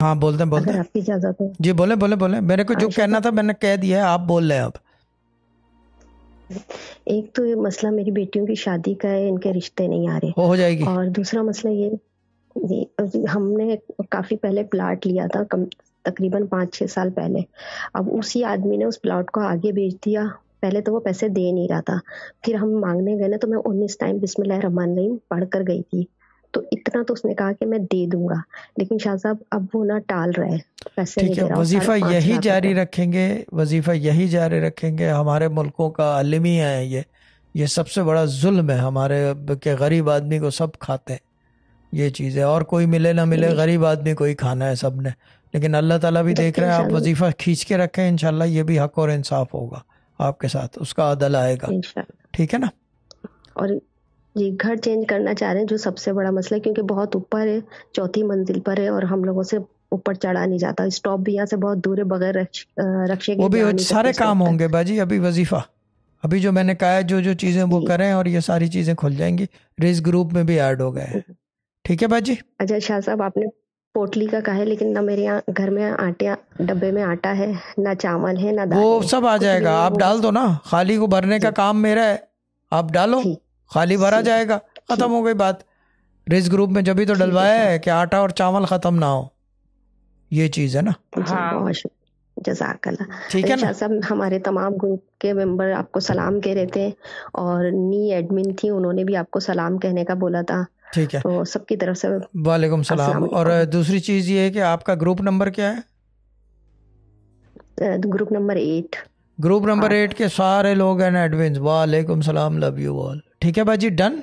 हाँ बोलते हैं बोलते अगर हैं। आपकी इजाजत हो। जी बोले बोले बोले, मेरे को जो आयशा कहना साहब, था मैंने कह दिया है, आप बोल रहे हैं अब। एक तो ये मसला मेरी बेटियों की शादी का है, इनके रिश्ते नहीं आ रहे। हो जाएगी। और दूसरा मसला ये, हमने काफी पहले प्लाट लिया था, तकरीबन 5-6 साल पहले। अब उसी आदमी ने उस प्लॉट को आगे बेच दिया। पहले तो वो पैसे दे नहीं रहा था, फिर हम मांगने गए ना, तो मैं 19 टाइम बिस्मिल्लाह रहमान रहीम पढ़ कर गई थी। तो इतना तो उसने कहा कि मैं दे दूंगा, लेकिन शाह साहब अब वो ना टाल रहा है, पैसे नहीं ठीक है, दे रहा, और वजीफ़ा 5.5 यही लाख जारी रुपए। रखेंगे, वजीफ़ा यही जारी रखेंगे। हमारे मुल्कों का अलमिया है ये सबसे बड़ा जुल्म है हमारे के, गरीब आदमी को सब खाते हैं ये चीज़ें, और कोई मिले ना मिले, बेशक, गरीब आदमी को ही खाना है सब ने। लेकिन अल्लाह ताला भी देख जबकि रहे हैं, शाह आप साहब, वजीफ़ा खींच के रखें, इंशाल्लाह ये भी हक और इंसाफ होगा आपके साथ, उसका अदल आएगा। इंशाल्लाह। ठीक है ना। और जी, घर चेंज करना चाह रहे हैं, जो सबसे बड़ा मसला है, क्योंकि बहुत ऊपर है, चौथी मंजिल पर है, और हम लोगों से ऊपर चढ़ा नहीं जाता। स्टॉप भी यहाँ से बहुत दूर है, बगैर रक्शे वो के भी जा नहीं सकते सारे स्टॉप काम तक। होंगे बाजी, अभी वजीफ़ा, अभी जो मैंने कहा है, जो जो चीज़ें वो जी। करें, और ये सारी चीज़ें खुल जाएंगी। रिस्क ग्रुप में भी ऐड हो गए हैं। ठीक है बाजी। अच्छा शाह साहब, आपने पोटली का कहा है, लेकिन ना मेरे यहाँ घर में आटे डब्बे में आटा है, ना चावल है, ना वो दालें हैं, सब आ कुछ भी जाएगा, नहीं है, आप वो डाल बस। दो ना, खाली को भरने का जी। काम मेरा है। आप डालो, ठीक। खाली भरा ठीक। जाएगा, खत्म ठीक। हो गई बात। रिस्क ग्रुप में जब भी तो ठीक है डलवाया शाह। है कि आटा और चावल खत्म ना हो, ये चीज़ है ना। जी, बहुत शुक्रिया, जज़ाकल्लाह। ठीक अच्छा है ना। शाह साहब, हमारे तमाम ग्रुप के मेंबर आपको सलाम कह रहे थे, और नी एडमिन थी, उन्होंने भी आपको सलाम कहने का बोला था। ठीक है, तो सबकी तरफ से वालेकुम सलाम। अस्सलाम और वालेकुम। दूसरी चीज़ ये है कि आपका ग्रुप नंबर क्या है। Group number 8। Group number 8 8। के सारे लोग हैं एडमिन। वालेकुम सलाम, लव यू ऑल। ठीक है बाजी, डन।